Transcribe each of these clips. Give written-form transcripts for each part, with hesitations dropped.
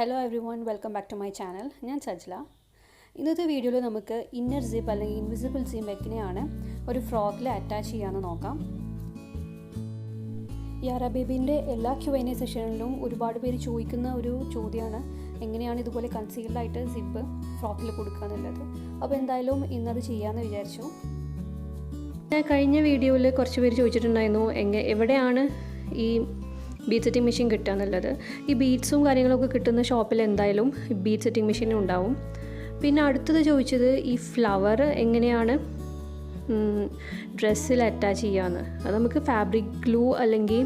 Hello everyone, welcome back to my channel. ഞാൻ സജ്ല. ഇന്നത്തെ വീഡിയോയിൽ നമുക്ക് ഇന്നർ സിപ്പ് അല്ലെങ്കിൽ ഇൻവിസിബിൾ സിപ്പ് എങ്ങനെയാണ് ഒരു ഫ്രോക്കിൽ അറ്റാച്ച് ചെയ്യാമെന്ന് നോക്കാം. യാറ ബേബിൻ്റെ എല്ലാ Q&A സെഷനിലും ഒരുപാട് പേര് ചോദിക്കുന്ന ഒരു ചോദ്യമാണ് എങ്ങനെയാണ് ഇതുപോലെ കൺസീൽഡായിട്ട് സിപ്പ് ഫ്രോക്കിൽ കൊടുക്കുക എന്നുള്ളത്. അപ്പോൾ എന്തായാലും ഇന്നത് ചെയ്യാമെന്ന് വിചാരിച്ചു. ഞാൻ കഴിഞ്ഞ വീഡിയോയിൽ കുറച്ച് പേര് ചോദിച്ചിട്ടുണ്ടായിരുന്നു എവിടെയാണ് ഈ ബീഡ് സെറ്റിംഗ് മെഷീൻ കിട്ടുക എന്നുള്ളത്. ഈ ബീഡ്സും കാര്യങ്ങളൊക്കെ കിട്ടുന്ന ഷോപ്പിൽ എന്തായാലും ബീഡ് സെറ്റിംഗ് മെഷീൻ ഉണ്ടാവും. പിന്നെ അടുത്തത് ചോദിച്ചത് ഈ ഫ്ലവർ എങ്ങനെയാണ് ഡ്രസ്സിൽ അറ്റാച്ച് ചെയ്യാമെന്ന്. അത് നമുക്ക് ഫാബ്രിക് ഗ്ലൂ അല്ലെങ്കിൽ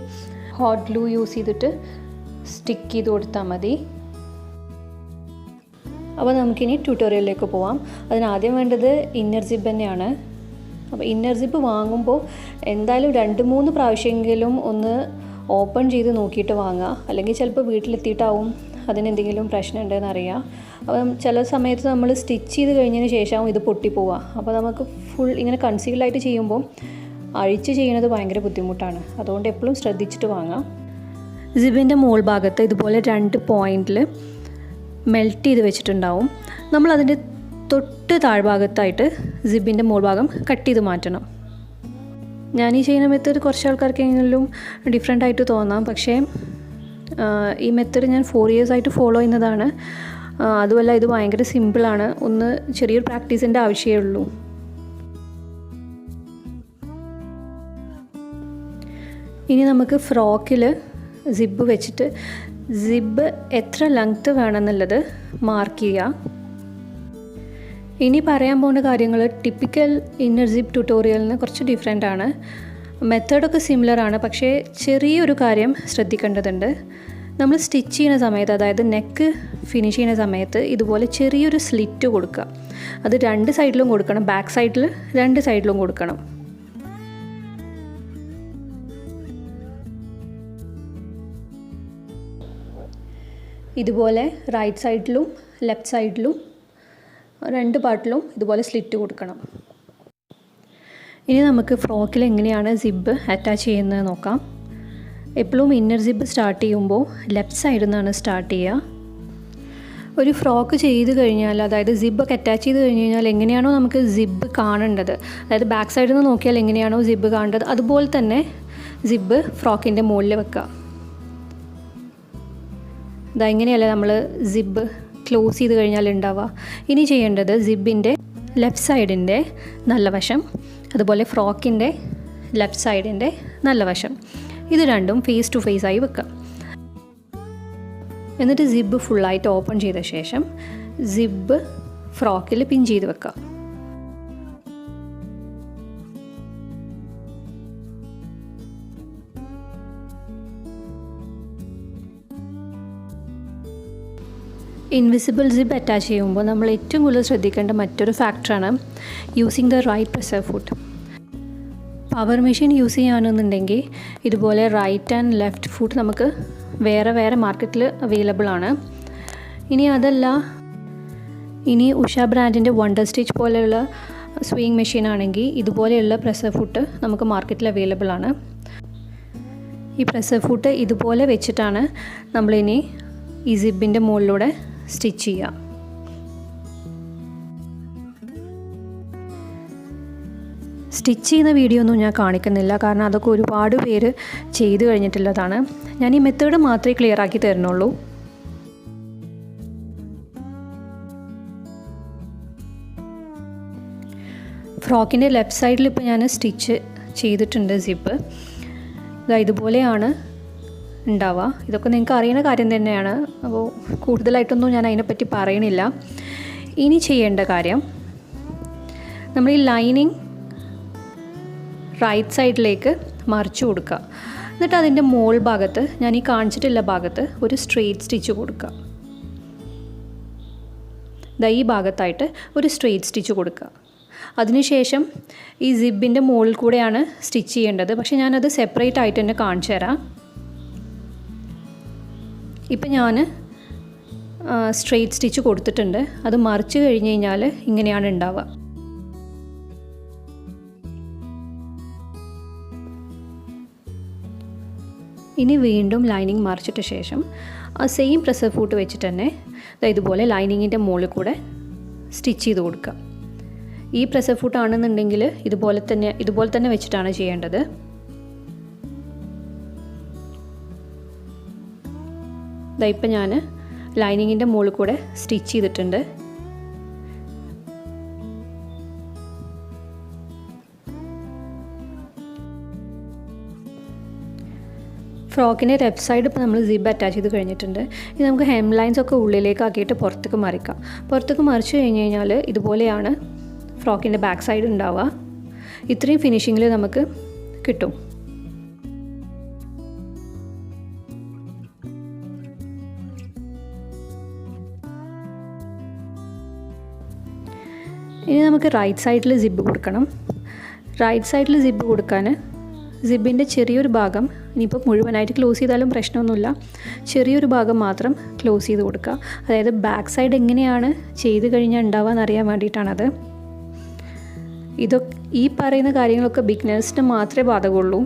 ഹോട്ട് ഗ്ലൂ യൂസ് ചെയ്തിട്ട് സ്റ്റിക്ക് ചെയ്ത് കൊടുത്താൽ മതി. അപ്പോൾ നമുക്കിനി ട്യൂട്ടോറിയലിലേക്ക് പോവാം. അതിനാദ്യം വേണ്ടത് ഇന്നർ സിപ്പ് തന്നെയാണ്. അപ്പോൾ ഇന്നർ സിപ്പ് വാങ്ങുമ്പോൾ എന്തായാലും 2-3 പ്രാവശ്യമെങ്കിലും ഒന്ന് ഓപ്പൺ ചെയ്ത് നോക്കിയിട്ട് വാങ്ങുക. അല്ലെങ്കിൽ ചിലപ്പോൾ വീട്ടിലെത്തിയിട്ടാവും അതിനെന്തെങ്കിലും പ്രശ്നം ഉണ്ടെന്ന് അറിയാം. അപ്പം ചില സമയത്ത് നമ്മൾ സ്റ്റിച്ച് ചെയ്ത് കഴിഞ്ഞതിന് ശേഷമാവും ഇത് പൊട്ടിപ്പോവുക. അപ്പോൾ നമുക്ക് ഫുൾ ഇങ്ങനെ കൺസീൽഡായിട്ട് ചെയ്യുമ്പോൾ അഴിച്ച് ചെയ്യുന്നത് ഭയങ്കര ബുദ്ധിമുട്ടാണ്. അതുകൊണ്ട് എപ്പോഴും ശ്രദ്ധിച്ചിട്ട് വാങ്ങാം. സിബിൻ്റെ മോൾ ഭാഗത്ത് ഇതുപോലെ 2 പോയിൻറ്റിൽ മെൽറ്റ് ചെയ്ത് വെച്ചിട്ടുണ്ടാവും. നമ്മളതിൻ്റെ തൊട്ട് താഴ്ഭാഗത്തായിട്ട് സിബിൻ്റെ മോൾ ഭാഗം കട്ട് ചെയ്ത് മാറ്റണം. ഞാൻ ഈ ചെയ്യുന്ന മെത്തേഡ് കുറച്ച് ആൾക്കാർക്കെങ്കിലും ഡിഫറെൻ്റ് ആയിട്ട് തോന്നാം. പക്ഷേ ഈ മെത്തേഡ് ഞാൻ 4 years ആയിട്ട് ഫോളോ ചെയ്യുന്നതാണ്. അതുമല്ല ഇത് ഭയങ്കര സിമ്പിളാണ്. ഒന്ന് ചെറിയൊരു പ്രാക്ടീസിൻ്റെ ആവശ്യമേ ഉള്ളൂ. ഇനി നമുക്ക് ഫ്രോക്കിൽ സിബ് വെച്ചിട്ട് സിബ് എത്ര ലെങ്ത്ത് വേണമെന്നുള്ളത് മാർക്ക് ചെയ്യുക. ഇനി പറയാൻ പോകുന്ന കാര്യങ്ങൾ ടിപ്പിക്കൽ ഇന്നർ സിപ്പ് ട്യൂട്ടോറിയലിന് കുറച്ച് ഡിഫറെൻ്റ് ആണ്. മെത്തേഡൊക്കെ സിമിലറാണ്. പക്ഷേ ചെറിയൊരു കാര്യം ശ്രദ്ധിക്കേണ്ടതുണ്ട്. നമ്മൾ സ്റ്റിച്ച് ചെയ്യുന്ന സമയത്ത്, അതായത് നെക്ക് ഫിനിഷ് ചെയ്യുന്ന സമയത്ത് ഇതുപോലെ ചെറിയൊരു സ്ലിറ്റ് കൊടുക്കുക. അത് 2 സൈഡിലും കൊടുക്കണം. ബാക്ക് സൈഡിൽ 2 സൈഡിലും കൊടുക്കണം. ഇതുപോലെ റൈറ്റ് സൈഡിലും ലെഫ്റ്റ് സൈഡിലും 2 പാർട്ടിലും ഇതുപോലെ സ്ലിറ്റ് കൊടുക്കണം. ഇനി നമുക്ക് ഫ്രോക്കിൽ എങ്ങനെയാണ് സിബ് അറ്റാച്ച് ചെയ്യുന്നത് നോക്കാം. എപ്പോഴും ഇന്നർ സിബ് സ്റ്റാർട്ട് ചെയ്യുമ്പോൾ ലെഫ്റ്റ് സൈഡിൽ നിന്നാണ് സ്റ്റാർട്ട് ചെയ്യുക. ഒരു ഫ്രോക്ക് ചെയ്ത് കഴിഞ്ഞാൽ, അതായത് സിബൊക്കെ അറ്റാച്ച് ചെയ്ത് കഴിഞ്ഞ് കഴിഞ്ഞാൽ എങ്ങനെയാണോ നമുക്ക് സിബ് കാണേണ്ടത്, അതായത് ബാക്ക് സൈഡിൽ നിന്ന് നോക്കിയാൽ എങ്ങനെയാണോ സിബ് കാണേണ്ടത്, അതുപോലെ തന്നെ സിബ് ഫ്രോക്കിൻ്റെ മുകളിൽ വെക്കുക. ഇങ്ങനെയല്ലേ നമ്മൾ സിബ് ക്ലോസ് ചെയ്ത് കഴിഞ്ഞാൽ ഉണ്ടാവുക. ഇനി ചെയ്യേണ്ടത് സിബിൻ്റെ ലെഫ്റ്റ് സൈഡിൻ്റെ നല്ല വശം, അതുപോലെ ഫ്രോക്കിൻ്റെ ലെഫ്റ്റ് സൈഡിൻ്റെ നല്ല വശം, ഇത് രണ്ടും ഫേസ് ടു ഫേസ് ആയി വെക്കുക. എന്നിട്ട് സിബ് ഫുള്ളായിട്ട് ഓപ്പൺ ചെയ്ത ശേഷം സിബ് ഫ്രോക്കിൽ പിൻ ചെയ്ത് വെക്കുക. ഇൻവിസിബിൾ സിബ് അറ്റാച്ച് ചെയ്യുമ്പോൾ നമ്മൾ ഏറ്റവും കൂടുതൽ ശ്രദ്ധിക്കേണ്ട മറ്റൊരു ഫാക്ടറാണ് using the right presser foot. Power machine use ചെയ്യുകയാണെന്നുണ്ടെങ്കിൽ ഇതുപോലെ റൈറ്റ് ആൻഡ് ലെഫ്റ്റ് ഫുട്ട് നമുക്ക് വേറെ മാർക്കറ്റിൽ അവൈലബിൾ ആണ്. ഇനി ഉഷ ബ്രാൻഡിൻ്റെ വണ്ടർ സ്റ്റിച്ച് പോലെയുള്ള സ്വിങ് മെഷീൻ ആണെങ്കിൽ ഇതുപോലെയുള്ള പ്രസർ ഫുട്ട് നമുക്ക് മാർക്കറ്റിൽ അവൈലബിൾ ആണ്. ഈ പ്രസർ ഫുട്ട് ഇതുപോലെ വെച്ചിട്ടാണ് നമ്മളിനി ഈ സിബിൻ്റെ മുകളിലൂടെ സ്റ്റിച്ച് ചെയ്യുക. സ്റ്റിച്ച് ചെയ്യുന്ന വീഡിയോ ഒന്നും ഞാൻ കാണിക്കുന്നില്ല, കാരണം അതൊക്കെ ഒരുപാട് പേര് ചെയ്തു കഴിഞ്ഞിട്ടുള്ളതാണ്. ഞാൻ ഈ മെത്തേഡ് മാത്രമേ ക്ലിയർ ആക്കി തരുന്നുള്ളൂ. ഫ്രോക്കിൻ്റെ ലെഫ്റ്റ് സൈഡിൽ ഇപ്പോൾ ഞാൻ സ്റ്റിച്ച് ചെയ്തിട്ടുണ്ട് സിബ്. ഇതുപോലെയാണ് ഉണ്ടാവുക. ഇതൊക്കെ നിങ്ങൾക്ക് അറിയുന്ന കാര്യം തന്നെയാണ്. അപ്പോൾ കൂടുതലായിട്ടൊന്നും ഞാൻ അതിനെപ്പറ്റി പറയണില്ല. ഇനി ചെയ്യേണ്ട കാര്യം, നമ്മൾ ഈ ലൈനിങ് റൈറ്റ് സൈഡിലേക്ക് മറിച്ച് കൊടുക്കുക. എന്നിട്ട് അതിൻ്റെ മോൾ ഭാഗത്ത്, ഞാൻ ഈ കാണിച്ചിട്ടുള്ള ഭാഗത്ത് ഒരു സ്ട്രെയിറ്റ് സ്റ്റിച്ച് കൊടുക്കുക. ഈ ഭാഗത്തായിട്ട് ഒരു സ്ട്രെയിറ്റ് സ്റ്റിച്ച് കൊടുക്കുക. അതിനുശേഷം ഈ സിബിൻ്റെ മുകളിൽ കൂടെയാണ് സ്റ്റിച്ച് ചെയ്യേണ്ടത്. പക്ഷേ ഞാനത് സെപ്പറേറ്റ് ആയിട്ട് തന്നെ കാണിച്ചു തരാം. ഇപ്പം ഞാൻ സ്ട്രെയിറ്റ് സ്റ്റിച്ച് കൊടുത്തിട്ടുണ്ട്. അത് മറിച്ച് കഴിഞ്ഞ് കഴിഞ്ഞാൽ ഇങ്ങനെയാണ് ഉണ്ടാവുക. ഇനി വീണ്ടും ലൈനിങ് മറിച്ചിട്ട ശേഷം ആ സെയിം പ്രസർ ഫൂട്ട് വെച്ചിട്ട് തന്നെ ഇതുപോലെ ലൈനിങ്ങിൻ്റെ മുകളിൽ കൂടെ സ്റ്റിച്ച് ചെയ്ത് കൊടുക്കുക. ഈ പ്രസർ ഫൂട്ട് ആണെന്നുണ്ടെങ്കിൽ ഇതുപോലെ തന്നെ വെച്ചിട്ടാണ് ചെയ്യേണ്ടത്. ഇപ്പം ഞാൻ ലൈനിങ്ങിൻ്റെ മുകളിൽ കൂടെ സ്റ്റിച്ച് ചെയ്തിട്ടുണ്ട്. ഫ്രോക്കിൻ്റെ ലെഫ്റ്റ് സൈഡ് ഇപ്പോൾ നമ്മൾ സിബ് അറ്റാച്ച് ചെയ്ത് കഴിഞ്ഞിട്ടുണ്ട്. ഇനി നമുക്ക് ഹെം ലൈൻസ് ഒക്കെ ഉള്ളിലേക്ക് ആക്കിയിട്ട് പുറത്തേക്ക് മറിക്കാം. പുറത്തേക്ക് മറിച്ച് കഴിഞ്ഞ് കഴിഞ്ഞാൽ ഇതുപോലെയാണ് ഫ്രോക്കിൻ്റെ ബാക്ക് സൈഡ് ഉണ്ടാവുക. ഇത്രയും ഫിനിഷിങ്ങിൽ നമുക്ക് കിട്ടും. ഇനി നമുക്ക് റൈറ്റ് സൈഡിൽ സിബ് കൊടുക്കണം. റൈറ്റ് സൈഡിൽ സിബ് കൊടുക്കാൻ സിബിൻ്റെ ചെറിയൊരു ഭാഗം, ഇനിയിപ്പോൾ മുഴുവനായിട്ട് ക്ലോസ് ചെയ്താലും പ്രശ്നമൊന്നുമില്ല, ചെറിയൊരു ഭാഗം മാത്രം ക്ലോസ് ചെയ്ത് കൊടുക്കുക. അതായത് ബാക്ക് സൈഡ് എങ്ങനെയാണ് ചെയ്ത് കഴിഞ്ഞാൽ ഉണ്ടാവുക എന്നറിയാൻ വേണ്ടിയിട്ടാണത്. ഈ പറയുന്ന കാര്യങ്ങളൊക്കെ ബിഗിനേഴ്സിന് മാത്രമേ ബാധകമുള്ളൂ.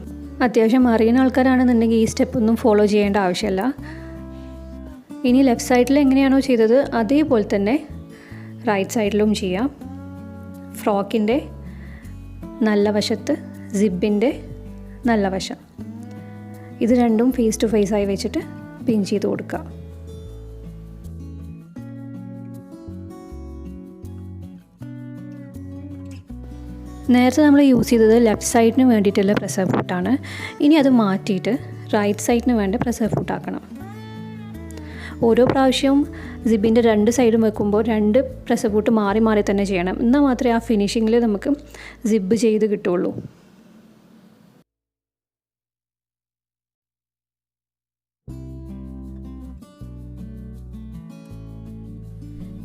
അത്യാവശ്യം അറിയുന്ന ആൾക്കാരാണെന്നുണ്ടെങ്കിൽ ഈ സ്റ്റെപ്പൊന്നും ഫോളോ ചെയ്യേണ്ട ആവശ്യമില്ല. ഇനി ലെഫ്റ്റ് സൈഡിൽ എങ്ങനെയാണോ ചെയ്തത് അതേപോലെ തന്നെ റൈറ്റ് സൈഡിലും ചെയ്യാം. ഫ്രോക്കിൻ്റെ നല്ല വശത്ത് സിബിൻ്റെ നല്ല വശം ഇത് രണ്ടും ഫേസ് ടു ഫേസ് ആയി വെച്ചിട്ട് പിൻ ചെയ്ത് കൊടുക്കുക. നേരത്തെ നമ്മൾ യൂസ് ചെയ്തത് ലെഫ്റ്റ് സൈഡിന് വേണ്ടിയിട്ടുള്ള പ്രസർ ഫൂട്ടാണ്. ഇനി അത് മാറ്റിയിട്ട് റൈറ്റ് സൈഡിന് വേണ്ട പ്രസർ ഫൂട്ടാക്കണം. ഓരോ പ്രാവശ്യവും സിബിൻ്റെ രണ്ട് സൈഡും വെക്കുമ്പോൾ രണ്ട് പ്രസർ ഫൂട്ട് മാറി മാറി തന്നെ ചെയ്യണം. എന്നാൽ മാത്രമേ ആ ഫിനിഷിങ്ങിൽ നമുക്ക് സിബ് ചെയ്ത് കിട്ടുള്ളൂ.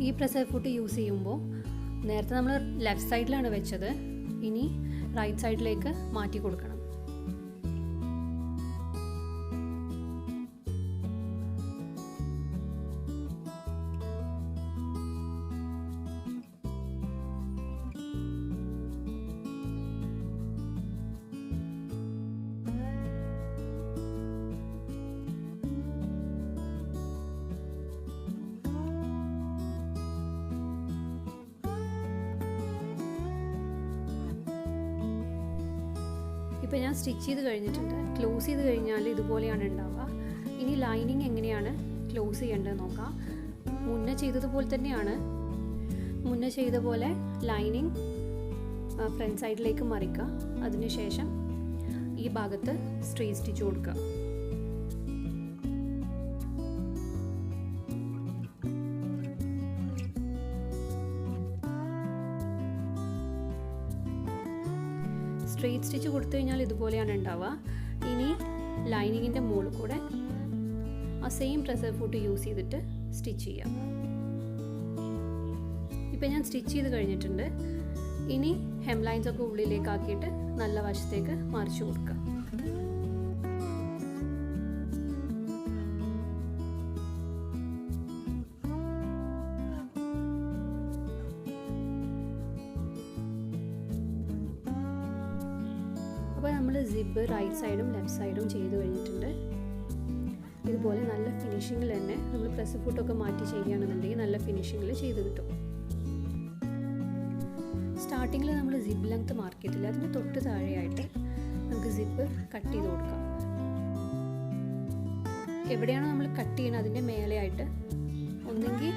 ഈ പ്രസർ ഫൂട്ട് യൂസ് ചെയ്യുമ്പോൾ നേരത്തെ നമ്മൾ ലെഫ്റ്റ് സൈഡിലാണ് വെച്ചത്, ഇനി റൈറ്റ് സൈഡിലേക്ക് മാറ്റി കൊടുക്കണം. ഇപ്പോൾ ഞാൻ സ്റ്റിച്ച് ചെയ്ത് കഴിഞ്ഞിട്ടുണ്ട്. ക്ലോസ് ചെയ്ത് കഴിഞ്ഞാൽ ഇതുപോലെയാണ് ഉണ്ടാവുക. ഇനി ലൈനിങ് എങ്ങനെയാണ് ക്ലോസ് ചെയ്യേണ്ടത് നോക്കാം. മുന്നേ ചെയ്തതുപോലെ തന്നെയാണ്. മുന്നേ ചെയ്ത പോലെ ലൈനിങ് ഫ്രണ്ട് സൈഡിലേക്ക് മറിക്കുക. അതിനുശേഷം ഈ ഭാഗത്ത് സ്ട്രെയിറ്റ് സ്റ്റിച്ച് കൊടുക്കുക. സ്ട്രെയിറ്റ് സ്റ്റിച്ച് കൊടുത്തു കഴിഞ്ഞാൽ ഇതുപോലെയാണ് ഉണ്ടാവുക. ഇനി ലൈനിങ്ങിൻ്റെ മുകളിൽ കൂടെ ആ സെയിം പ്രസർ ഫൂട്ട് യൂസ് ചെയ്തിട്ട് സ്റ്റിച്ച് ചെയ്യാം. ഇപ്പം ഞാൻ സ്റ്റിച്ച് ചെയ്ത് കഴിഞ്ഞിട്ടുണ്ട്. ഇനി ഹെം ലൈൻസ് ഒക്കെ ഉള്ളിലേക്ക് ആക്കിയിട്ട് നല്ല വശത്തേക്ക് മറിച്ച് കൊടുക്കുക. അപ്പോൾ നമ്മൾ സിബ് റൈറ്റ് സൈഡും ലെഫ്റ്റ് സൈഡും ചെയ്ത് കഴിഞ്ഞിട്ടുണ്ട്. ഇതുപോലെ നല്ല ഫിനിഷിങ്ങിൽ തന്നെ നമ്മൾ പ്രസ് ഫൂട്ടൊക്കെ മാറ്റി ചെയ്യുകയാണെന്നുണ്ടെങ്കിൽ നല്ല ഫിനിഷിങ്ങിൽ ചെയ്ത് കിട്ടും. സ്റ്റാർട്ടിങ്ങിൽ നമ്മൾ സിബ് ലെങ്ത് മാർക്ക് ചെയ്തില്ല, അതിന് തൊട്ട് താഴെയായിട്ട് നമുക്ക് സിബ് കട്ട് ചെയ്ത് കൊടുക്കാം. എവിടെയാണോ നമ്മൾ കട്ട് ചെയ്യണം അതിൻ്റെ മേലെയായിട്ട് ഒന്നെങ്കിൽ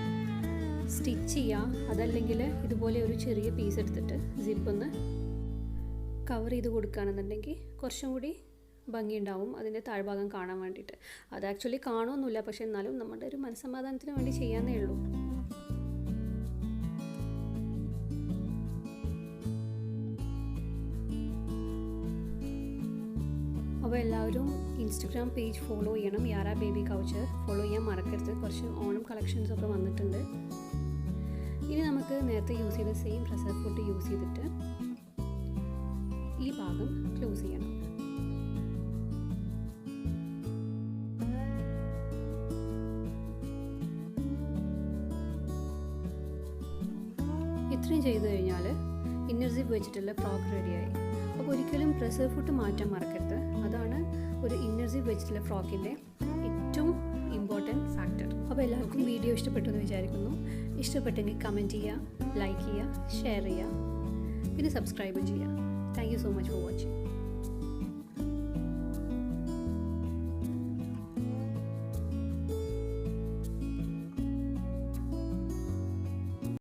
സ്റ്റിച്ച് ചെയ്യുക, അതല്ലെങ്കിൽ ഇതുപോലെ ഒരു ചെറിയ പീസ് എടുത്തിട്ട് സിബ് ഒന്ന് കവർ ചെയ്ത് കൊടുക്കുകയാണെന്നുണ്ടെങ്കിൽ കുറച്ചും കൂടി ഭംഗിയുണ്ടാവും അതിൻ്റെ താഴ്ഭാഗം കാണാൻ വേണ്ടിയിട്ട്. അത് ആക്ച്വലി കാണുമൊന്നുമില്ല, പക്ഷെ എന്നാലും നമ്മുടെ ഒരു മനസ്സമാധാനത്തിന് വേണ്ടി ചെയ്യാന്നേ ഉള്ളൂ. അപ്പോൾ എല്ലാവരും ഇൻസ്റ്റഗ്രാം പേജ് ഫോളോ ചെയ്യണം. യാറ ബേബി കൗച്ചർ ഫോളോ ചെയ്യാൻ മറക്കരുത്. കുറച്ച് ഓണം കളക്ഷൻസ് ഒക്കെ വന്നിട്ടുണ്ട്. ഇനി നമുക്ക് നേരത്തെ യൂസ് ചെയ്ത സെയിം പ്രസർ ഫൂട്ട് യൂസ് ചെയ്തിട്ട് ഈ ഭാഗം ക്ലോസ് ചെയ്യണം. ഇത്രയും ചെയ്ത് കഴിഞ്ഞാൽ ഇന്നർ സിപ്പ് വെച്ചിട്ടുള്ള ഫ്രോക്ക് റെഡിയായി. അപ്പോൾ ഒരിക്കലും പ്രസർ ഫൂട്ട് മാറ്റാൻ മറക്കരുത്. അതാണ് ഒരു ഇന്നർ സിപ്പ് വെച്ചിട്ടുള്ള ഫ്രോക്കിൻ്റെ ഏറ്റവും ഇമ്പോർട്ടൻറ്റ് ഫാക്ടർ. അപ്പോൾ എല്ലാവർക്കും വീഡിയോ ഇഷ്ടപ്പെട്ടു എന്ന് വിചാരിക്കുന്നു. ഇഷ്ടപ്പെട്ടെങ്കിൽ കമൻറ്റ് ചെയ്യുക, ലൈക്ക് ചെയ്യുക, ഷെയർ ചെയ്യുക, പിന്നെ സബ്സ്ക്രൈബ് ചെയ്യുക. Thank you so much for watching.